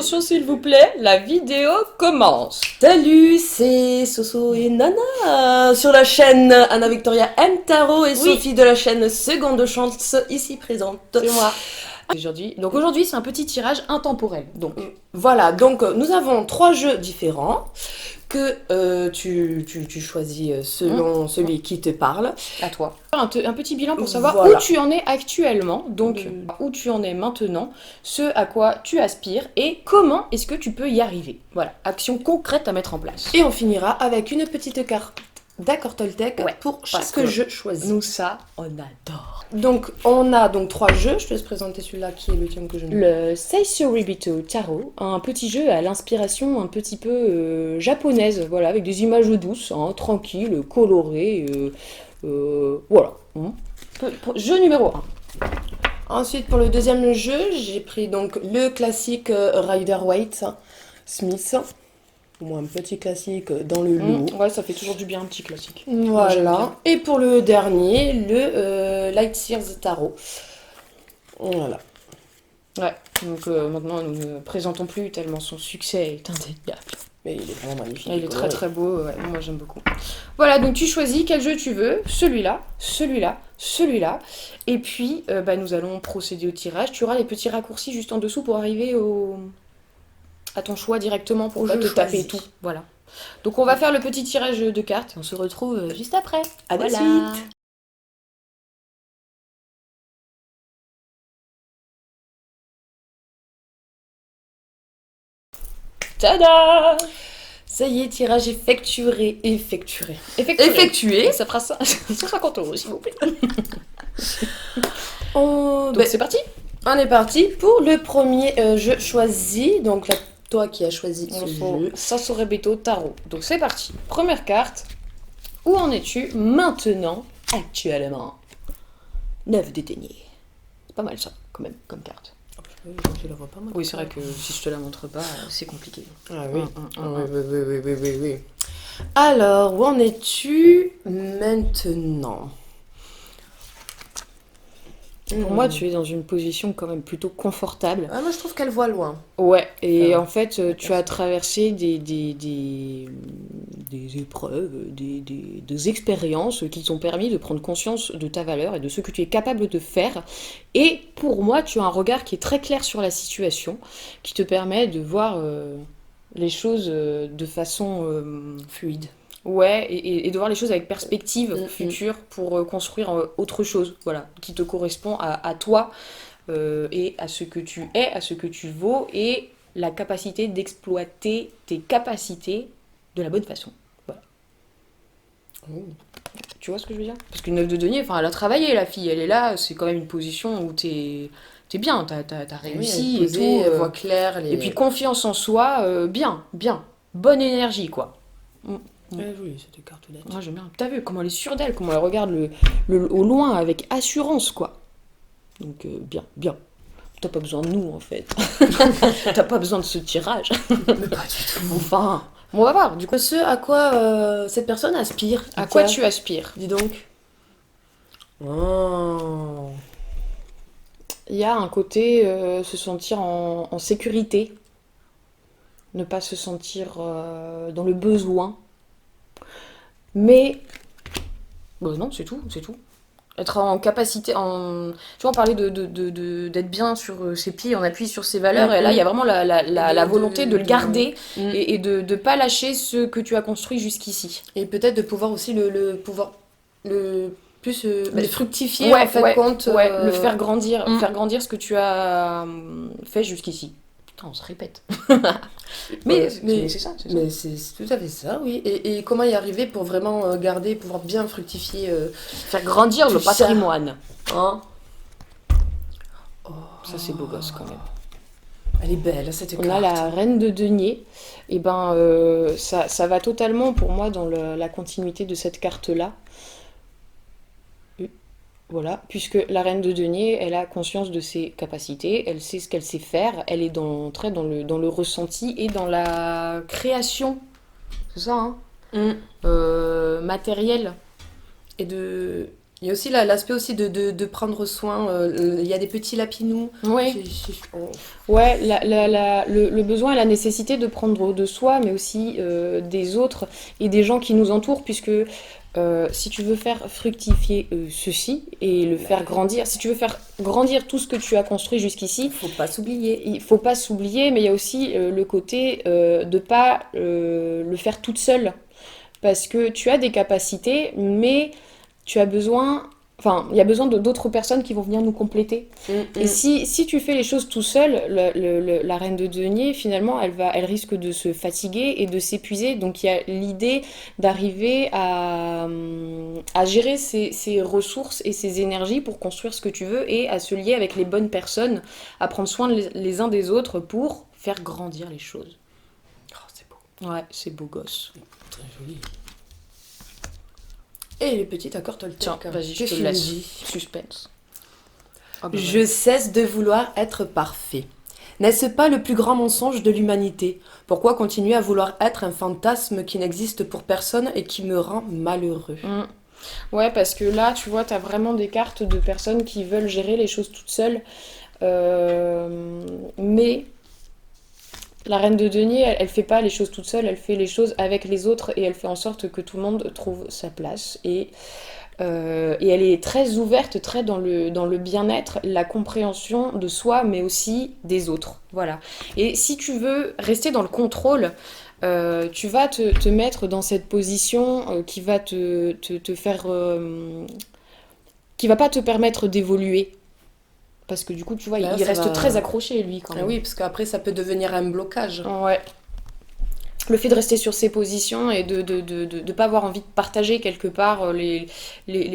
Attention s'il vous plaît, la vidéo commence. Salut, c'est Soso et Nana sur la chaîne Anna Victoria M Tarot et Sophie de la chaîne Seconde Chance ici présente. C'est moi. Aujourd'hui, c'est un petit tirage intemporel. Donc, voilà, donc nous avons 3 jeux différents que tu choisis selon celui qui te parle. à toi. Un petit bilan pour savoir Voilà. où tu en es actuellement, donc où tu en es maintenant, ce à quoi tu aspires et comment est-ce que tu peux y arriver. Voilà, action concrète à mettre en place. Et on finira avec une petite carte d'accord Toltec pour parce chaque que jeu choisi. Nous, ça, on adore. Donc on a donc 3 jeux, je te laisse présenter celui-là qui est le tien que je ne... Le Seisoribito Tarot, un petit jeu à l'inspiration un petit peu japonaise, voilà, avec des images douces, hein, tranquilles, colorées, voilà. Jeu numéro 1. Ensuite, pour le deuxième jeu, j'ai pris donc le classique Rider-Waite Smith. Au moins un petit classique dans le lot. Ouais, ça fait toujours du bien, un petit classique. Voilà. Et pour le dernier, le Light Sears Tarot. Voilà. Ouais, donc maintenant nous ne présentons plus tellement son succès est indéniable. Mais il est vraiment magnifique. Il est très très beau, ouais, moi j'aime beaucoup. Voilà, donc tu choisis quel jeu tu veux, celui-là, celui-là, celui-là. Et puis nous allons procéder au tirage. Tu auras les petits raccourcis juste en dessous pour arriver à ton choix directement pour pas te taper tout. Voilà. Donc on va faire le petit tirage de cartes et on se retrouve juste après. À de suite. Tada! Ça y est, tirage effectué. Effectué. Ça fera ça. 150 € s'il vous plaît. Donc c'est parti. On est parti pour le premier jeu choisi. Donc là, toi qui as choisi ce jeu. Seisoribito Tarot. Donc c'est parti. Première carte. Où en es-tu maintenant, actuellement? 9 de denier. C'est pas mal ça, quand même, comme carte. Je la vois pas, moi. Oui, c'est vrai que si je te la montre pas, c'est compliqué. Ah oui. Oui. Alors, où en es-tu maintenant? Pour moi, tu es dans une position quand même plutôt confortable. Ah, moi, je trouve qu'elle voit loin. Ouais, et en fait, tu as traversé des épreuves, des expériences qui t'ont permis de prendre conscience de ta valeur et de ce que tu es capable de faire. Et pour moi, tu as un regard qui est très clair sur la situation, qui te permet de voir les choses de façon Fluide. ouais, et de voir les choses avec perspective future pour construire autre chose, voilà, qui te correspond à toi et à ce que tu es, à ce que tu vaux et la capacité d'exploiter tes capacités de la bonne façon. Voilà. Tu vois ce que je veux dire? Parce qu'une 9 de denier, enfin, elle a travaillé, la fille, elle est là, c'est quand même une position où t'es bien, t'as réussi et tout. Voix claire. Et puis confiance en soi, bien. Bonne énergie, quoi. Oui, c'est des cartes nettes. Moi j'aime bien. T'as vu comment elle est sûre d'elle, comment elle regarde au loin avec assurance, quoi. Donc bien. T'as pas besoin de nous, en fait. T'as pas besoin de ce tirage. Mais pas du tout. Enfin, bon, on va voir, du coup. Ce à quoi cette personne aspire. À quoi tu aspires? Dis donc. Oh. Il y a un côté se sentir en sécurité. Ne pas se sentir dans le besoin. Mais... Bon, non, c'est tout. Être en capacité, tu vois, on parlait d'être bien sur ses pieds, on appuie sur ses valeurs, et là, il y a vraiment la volonté de le garder et de ne pas lâcher ce que tu as construit jusqu'ici. Et peut-être de pouvoir aussi le plus fructifier Ouais, en fait compte. le faire grandir ce que tu as fait jusqu'ici. Putain, on se répète. mais c'est ça. Mais c'est tout à fait ça, oui. Et comment y arriver pour vraiment garder, pouvoir bien fructifier. Faire grandir le patrimoine. Hein? Ça, c'est beau gosse quand même. Elle est belle, cette carte. On a la reine de denier. Et ça va totalement pour moi dans la continuité de cette carte-là. Voilà, puisque la reine de denier, elle a conscience de ses capacités, elle sait ce qu'elle sait faire, elle est très dans le ressenti et dans la création, c'est ça, hein, matérielle. Et Il y a aussi l'aspect aussi de prendre soin. Il y a des petits lapinous. Oui. Ouais, le besoin et la nécessité de prendre de soi, mais aussi des autres et des gens qui nous entourent, puisque si tu veux faire fructifier ceci et le faire grandir, si tu veux faire grandir tout ce que tu as construit jusqu'ici, Faut pas s'oublier. il faut pas s'oublier, mais il y a aussi le côté de pas le faire toute seule, parce que tu as des capacités, mais tu as besoin, enfin, il y a besoin d'autres personnes qui vont venir nous compléter. Et si tu fais les choses tout seul, la reine de denier, finalement, elle risque de se fatiguer et de s'épuiser. Donc il y a l'idée d'arriver à gérer ses ressources et ses énergies pour construire ce que tu veux et à se lier avec les bonnes personnes, à prendre soin les uns des autres pour faire grandir les choses. Oh, c'est beau. Ouais, c'est beau gosse. Très joli. Et les petits accords Toltec. Tiens, vas-y, je Qu'est-ce te qu'il laisse. nous dit ? Suspense. Ah bah Je ouais. cesse de vouloir être parfait. N'est-ce pas le plus grand mensonge de l'humanité ? Pourquoi continuer à vouloir être un fantasme qui n'existe pour personne et qui me rend malheureux ? Ouais, parce que là, tu vois, t'as vraiment des cartes de personnes qui veulent gérer les choses toutes seules. Mais la reine de denier, elle fait pas les choses toute seule, elle fait les choses avec les autres et elle fait en sorte que tout le monde trouve sa place. Et elle est très ouverte, très dans le bien-être, la compréhension de soi, mais aussi des autres. Voilà. Et si tu veux rester dans le contrôle, tu vas te mettre dans cette position qui va te faire... qui va pas te permettre d'évoluer. Parce que du coup, tu vois, Là, il ça reste va- très accroché, lui, quand Ah même. oui, parce qu'après, ça peut devenir un blocage. Ouais. Le fait de rester sur ses positions et de pas avoir envie de partager quelque part les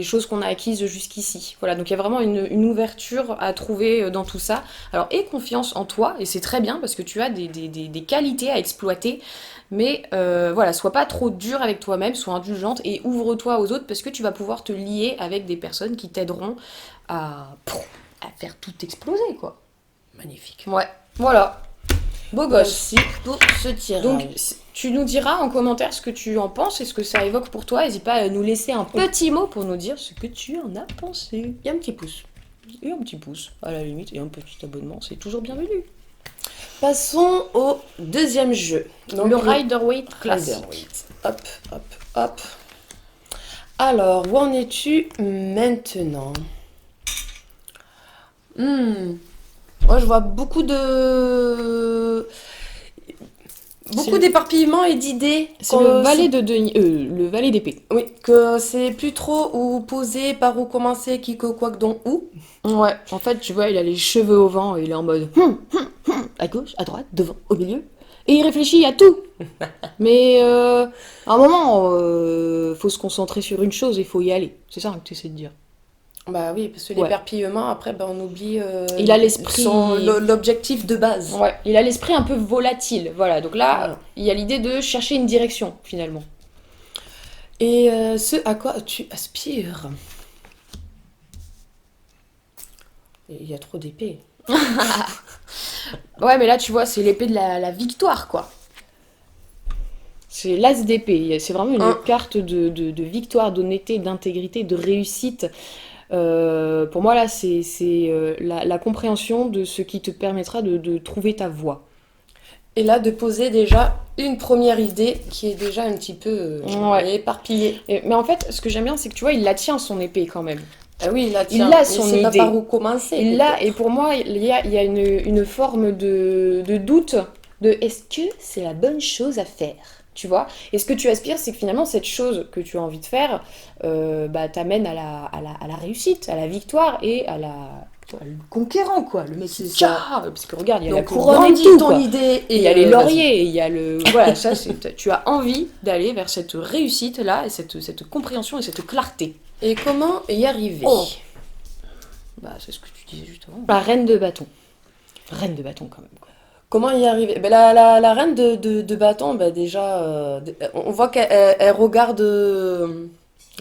choses qu'on a acquises jusqu'ici. Voilà, donc il y a vraiment une ouverture à trouver dans tout ça. Alors, aie confiance en toi, et c'est très bien parce que tu as des qualités à exploiter, mais voilà, sois pas trop dur avec toi-même, sois indulgente et ouvre-toi aux autres parce que tu vas pouvoir te lier avec des personnes qui t'aideront à faire tout exploser, quoi. Magnifique. Ouais, voilà. Beau gosse. Merci pour ce tirage. Donc, tu nous diras en commentaire ce que tu en penses et ce que ça évoque pour toi. N'hésite pas à nous laisser un petit mot pour nous dire ce que tu en as pensé. il y a un petit pouce. Et un petit pouce, à la limite, et un petit abonnement, c'est toujours bienvenu. Passons au deuxième jeu. Donc, Le Rider-Waite classique. Rider-Waite. Hop, hop, hop. Alors, où en es-tu maintenant ? Moi, je vois beaucoup C'est- d'éparpillement et d'idées. C'est le valet de denier, le valet d'épée. Oui, que c'est plus trop où poser, par où commencer, qui, que, quoi, que, dont, où. Ouais, en fait, tu vois, il a les cheveux au vent et il est en mode à gauche, à droite, devant, au milieu. Et il réfléchit à tout. Mais à un moment, faut se concentrer sur une chose et faut y aller. C'est ça que tu essaies de dire. Bah oui, parce que Ouais. l'éperpillement, après, bah, on oublie Il a l'esprit- l'objectif de base. Ouais, il a l'esprit un peu volatile. Voilà, donc là, Voilà. il y a l'idée de chercher une direction, finalement. Et ce à quoi tu aspires. Et il y a trop d'épées. Ouais, mais là, tu vois, c'est l'épée de la victoire, quoi. C'est l'as d'épée. C'est vraiment une Hein. carte de victoire, d'honnêteté, d'intégrité, de réussite. Pour moi, là, c'est la compréhension de ce qui te permettra de trouver ta voie. Et là, de poser déjà une première idée qui est déjà un petit peu Ouais. éparpillée. Mais en fait, ce que j'aime bien, c'est que tu vois, il la tient, son épée, quand même. Ah oui, là, Il a mais son c'est pas idée. par où commencer. Et là, peut-être. et pour moi, il y a une forme de doute de est-ce que c'est la bonne chose à faire, tu vois? Et ce que tu aspires, c'est que finalement, cette chose que tu as envie de faire, bah, t'amène à la réussite, à la victoire et à le conquérant, quoi. Le mec C'est qui ça. parce que regarde, il y a la Donc, couronne et grandis tout, ton quoi. idée. Et il y a les vas-y. lauriers, et il y a le... Voilà, ça, tu as envie d'aller vers cette réussite-là, et cette compréhension et cette clarté. Et comment y arriver? Oh. Bah, c'est ce que tu disais juste avant. La reine de bâton. Reine de bâton, quand même, quoi. Comment y arriver? Ben, la reine de bâton, ben, déjà, on voit qu'elle regarde.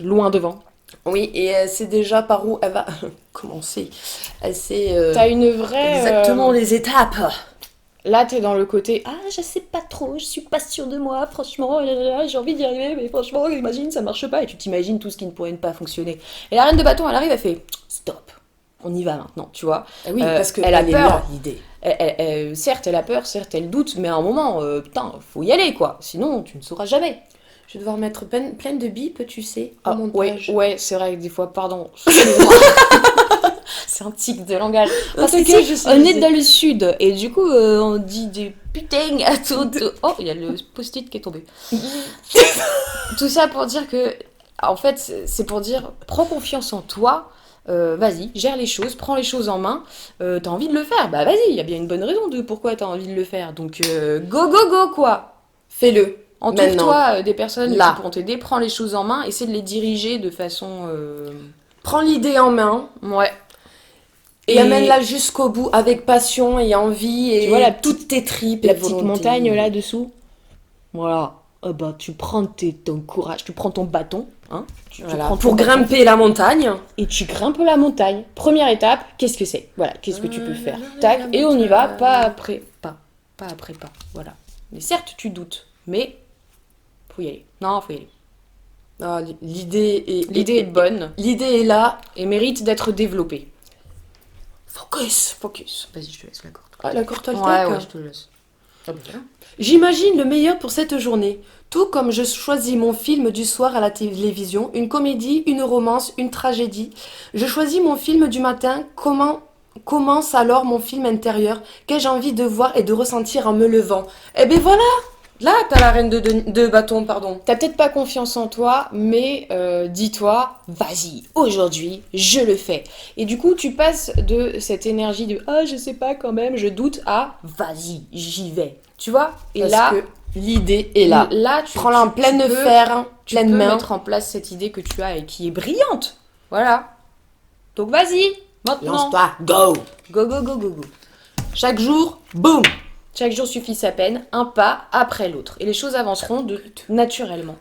Loin devant. Oui, et elle sait déjà par où elle va commencer. Elle sait T'as une vraie... exactement les étapes. Là, t'es dans le côté ah, je sais pas trop, je suis pas sûre de moi, franchement, j'ai envie d'y arriver, mais franchement, imagine, ça marche pas. Et tu t'imagines tout ce qui ne pourrait ne pas fonctionner. Et la reine de bâton, elle arrive, elle fait stop, on y va maintenant, tu vois. Ah oui, parce que elle a est peur. là, l'idée. Certes, elle a peur, certes, elle doute, mais à un moment, putain, faut y aller, quoi. Sinon, tu ne sauras jamais. Je vais devoir mettre plein de bips, tu sais, au Ah, montage. ouais, c'est vrai que des fois, pardon, excusez-moi. C'est un tic de langage. Parce que t'inquiète, si, je sais, on je est sais. dans le sud, et du coup, on dit des putains à tout. Oh, il y a le post-it qui est tombé. Tout ça pour dire que, en fait, c'est pour dire, prends confiance en toi, vas-y, gère les choses, prends les choses en main. T'as envie de le faire, bah vas-y, il y a bien une bonne raison de pourquoi t'as envie de le faire. Donc, go, go, go, quoi. Fais-le. Entoure-toi des personnes Là. qui pourront t'aider, prends les choses en main, essaie de les diriger de façon... Prends l'idée en main Ouais. et amène-la jusqu'au bout avec passion et envie et Tu vois toutes tes tripes la et petite volonté. montagne là-dessous. Voilà. Bah, tu prends ton courage, tu prends ton bâton, hein, tu Voilà, prends ton pour bâton grimper la montagne. et tu grimpes la montagne. Première étape, qu'est-ce que c'est? Voilà, qu'est-ce que tu peux faire? Tac, et on y va, pas après pas. Pas après pas, voilà. Mais certes, tu doutes, mais faut y aller. Non, faut y aller. Ah, l'idée L'idée est bonne L'idée est là. et mérite d'être développée. Focus. Focus. Vas-y, je te laisse la corde. Ah, la corde Ouais, ouais, je te laisse. J'imagine le meilleur pour cette journée. Tout comme je choisis mon film du soir à la télévision, une comédie, une romance, une tragédie. Je choisis mon film du matin. Comment commence alors mon film intérieur? Qu'ai-je envie de voir et de ressentir en me levant? Eh ben voilà! Là, t'as la reine de bâton, pardon. T'as peut-être pas confiance en toi, mais dis-toi, vas-y, aujourd'hui, je le fais. Et du coup, tu passes de cette énergie de ah, je sais pas quand même, je doute à vas-y, j'y vais. Tu vois? Et Parce là, que l'idée est là. là, Prends-la en pleine peux- fer, tu pleine peux main. mettre en place cette idée que tu as et qui est brillante. Voilà. Donc vas-y, maintenant. Lance-toi, go! Go, go, go, go, go. Chaque jour, boum! Chaque jour suffit sa peine, un pas après l'autre. Et les choses avanceront naturellement.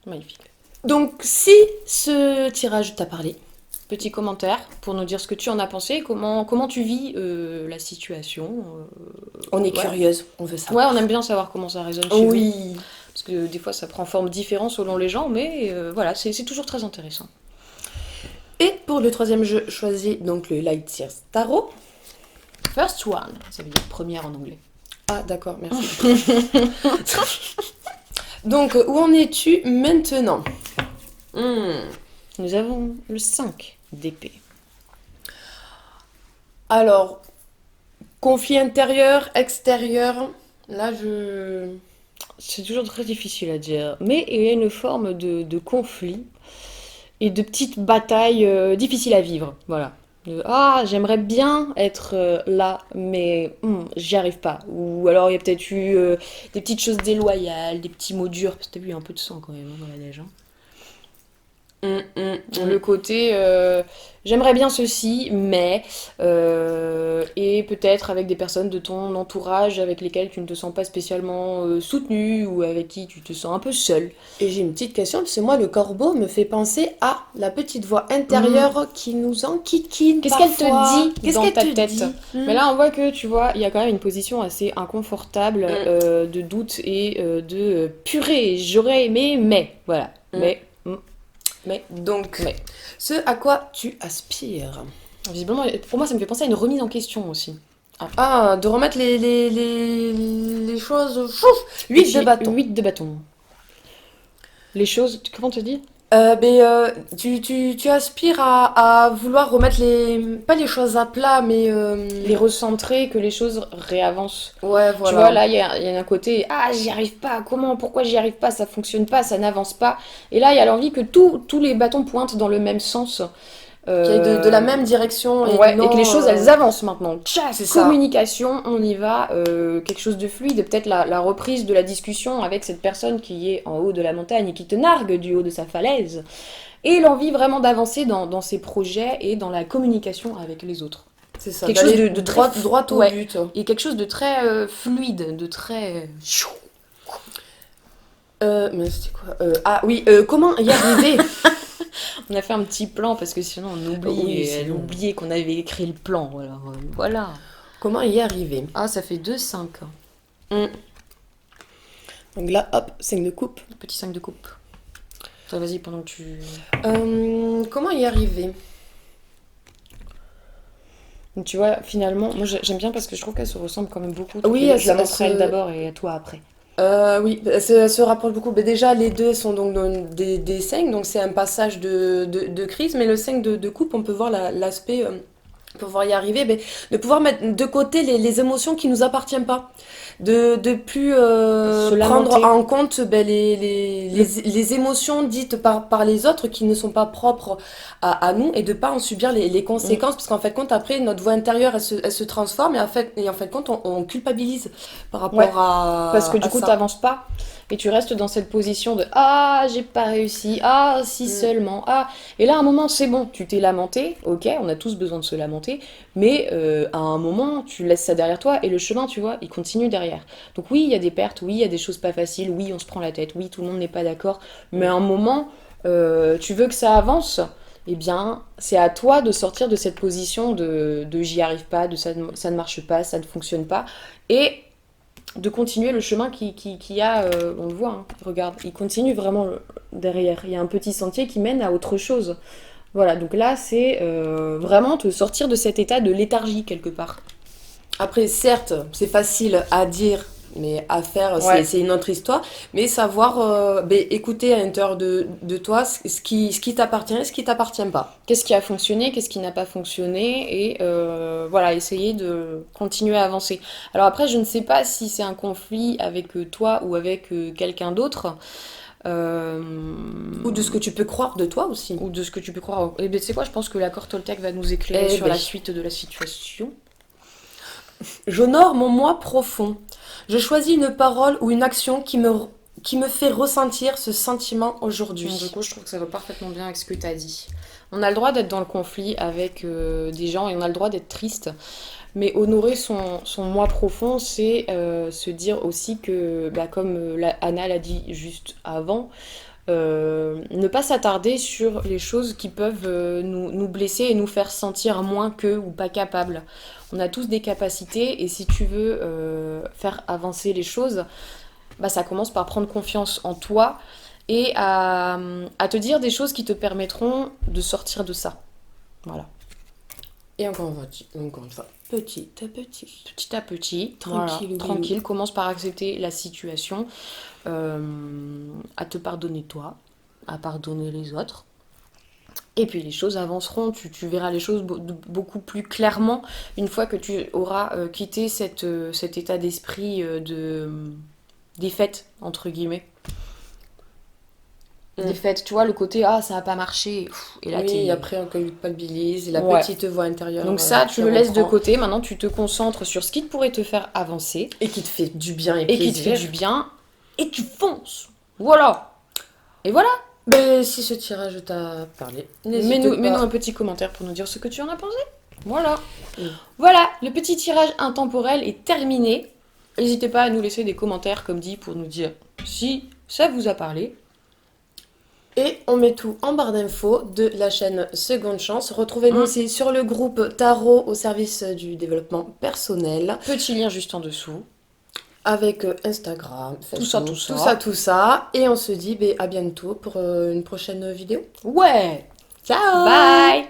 Magnifique. Donc, si ce tirage t'a parlé, Petit commentaire pour nous dire ce que tu en as pensé, comment tu vis la situation. on est Ouais. curieuse, on veut Ouais, savoir. on aime bien savoir comment ça résonne chez vous. Oui. Parce que des fois ça prend forme différente selon les gens, mais voilà, c'est toujours très intéressant. Et pour le troisième jeu, choisis donc le Light Years Tarot. First one, ça veut dire première en anglais. Ah, d'accord, merci. Donc, où en es-tu maintenant? Nous avons le 5 d'épée. Alors, conflit intérieur, extérieur. Là, C'est toujours très difficile à dire, mais il y a une forme de conflit et de petites batailles difficiles à vivre. Voilà. Ah, j'aimerais bien être là, mais j'y arrive pas. Ou alors il y a peut-être eu des petites choses déloyales, des petits mots durs, parce que t'as vu, il y a un peu de sang quand même hein, dans la neige. Hein. Le côté j'aimerais bien ceci, mais et peut-être avec des personnes de ton entourage avec lesquelles tu ne te sens pas spécialement soutenu ou avec qui tu te sens un peu seul. Et j'ai une petite question, parce que moi, le corbeau me fait penser à la petite voix intérieure qui nous enquiquine Qu'est-ce qu'elle parfois. te dit dans ta tête? Mais là, on voit que tu vois, il y a quand même une position assez inconfortable de doute et de purée. J'aurais aimé, mais voilà. Mais Donc, Mais. ce à quoi tu aspires. visiblement, pour moi, ça me fait penser à une remise en question aussi. Ah, de remettre les choses... 8 de bâton. 8 de bâton. Les choses, comment te dis? Tu aspires à vouloir remettre pas les choses à plat, mais... Les recentrer, que les choses réavancent. Ouais, Tu voilà. vois, là, il y a un côté, ah, j'y arrive pas, comment, pourquoi j'y arrive pas, ça fonctionne pas, ça n'avance pas. Et là, il y a l'envie que tous les bâtons pointent dans le même sens. Qui est de la même direction. Ouais, non, et que les choses, elles avancent maintenant. Tcha, c'est ça. communication, on y va, quelque chose de fluide, peut-être la reprise de la discussion avec cette personne qui est en haut de la montagne et qui te nargue du haut de sa falaise. Et l'envie vraiment d'avancer dans ses projets et dans la communication avec les autres. C'est ça. Quelque chose d'aller de droit au ouais. but. Et quelque chose de très fluide, de très... Mais c'était quoi Ah oui, comment y arriver? On a fait un petit plan parce que sinon on oublie. Oui, et sinon. elle oubliait qu'on avait écrit le plan. Alors, voilà. Comment y arriver? Ah, ça fait 2, 5. Hmm. Donc là, hop, 5 de coupe. Petit 5 de coupe. Ça, vas-y, pendant que tu... Comment y arriver? Donc, tu vois, finalement, moi j'aime bien parce que je trouve qu'elles se ressemblent quand même beaucoup. Oui, Je la elles montre à elle se... d'abord et à toi après. Oui, elles se rapprochent beaucoup. Mais déjà, les deux sont donc dans des 5, donc c'est un passage de crise. Mais le 5 de coupe, on peut voir l'aspect, pouvoir y arriver, mais de pouvoir mettre de côté les émotions qui nous appartiennent pas. De plus Se prendre lamenter. en compte ben, Le- les émotions dites par les autres qui ne sont pas propres à nous et de pas en subir les Mm. conséquences parce qu'en fait compte après notre voix intérieure elle se transforme et en fait compte on culpabilise par Ouais. rapport Parce que du à coup, ça. t'avances pas et tu restes dans cette position de ah, j'ai pas réussi, ah, si Mm. seulement, ah. Et là, à un moment, c'est bon, tu t'es lamenté, ok, on a tous besoin de se lamenter, mais à un moment, tu laisses ça derrière toi et le chemin, tu vois, il continue derrière. Donc, oui, il y a des pertes, oui, il y a des choses pas faciles, oui, on se prend la tête, oui, tout le monde n'est pas d'accord, mais à Mm. un moment, tu veux que ça avance. Eh bien, c'est à toi de sortir de cette position de j'y arrive pas, de ça ne marche pas, ça ne fonctionne pas, et de continuer le chemin qui a, on le voit, hein, regarde, il continue vraiment derrière. Il y a un petit sentier qui mène à autre chose. Voilà, donc là, c'est vraiment te sortir de cet état de léthargie quelque part. Après, certes, c'est facile à dire, mais à faire, Ouais. c'est une autre histoire. Mais savoir ben, écouter à l'intérieur de toi ce qui t'appartient et ce qui t'appartient pas. Qu'est-ce qui a fonctionné, qu'est-ce qui n'a pas fonctionné, et voilà, essayer de continuer à avancer. Alors après, je ne sais pas si c'est un conflit avec toi ou avec quelqu'un d'autre, euh, Ou de ce que tu peux croire de toi aussi. ou de ce que tu peux croire. Et bien, tu sais quoi, je pense que l'accord Toltec va nous éclairer Eh sur ben, la suite de la situation. j'honore mon moi profond. Je choisis une parole ou une action qui me fait ressentir ce sentiment Donc, du aujourd'hui. coup, je trouve que ça va parfaitement bien avec ce que tu as dit. On a le droit d'être dans le conflit avec des gens et on a le droit d'être triste. Mais honorer son moi profond, c'est se dire aussi que, bah, comme Anna l'a dit juste avant, ne pas s'attarder sur les choses qui peuvent nous blesser et nous faire sentir moins que ou pas capables. On a tous des capacités et si tu veux faire avancer les choses, bah, ça commence par prendre confiance en toi et à te dire des choses qui te permettront de sortir de ça. Voilà. Et encore une fois, petit à petit. Petit à petit, Tranquille, voilà, bilou. tranquille, commence par accepter la situation, à te pardonner toi, à pardonner les autres. Et puis les choses avanceront, tu verras les choses beaucoup plus clairement une fois que tu auras quitté cet état d'esprit de défaite, entre guillemets. Mm. Défaite, tu vois, le côté ah ça a pas marché, et là Oui, et t'es. après on culpabilise, et la Ouais. petite voix intérieure Donc ça, tu qui le laisses de reprend côté, maintenant tu te concentres sur ce qui pourrait te faire avancer et qui te fait du bien et et qui te fait plaisir. du bien, et tu fonces. Voilà. Et voilà. Ben, si ce tirage t'a parlé, n'hésite Mets-nous un pas. petit commentaire pour nous dire ce que tu en as pensé. Voilà. Mm. Voilà, le petit tirage intemporel est terminé. N'hésitez pas à nous laisser des commentaires, comme dit, pour nous dire si ça vous a parlé. Et on met tout en barre d'infos de la chaîne Seconde Chance. Retrouvez-nous Un aussi sur le groupe Tarot au service du développement personnel petit lien juste en dessous. avec Instagram, Tout ça, Facebook, tout ça. tout ça, tout ça. Et on se dit ben, à bientôt pour une prochaine vidéo. Ouais. Ciao! Bye.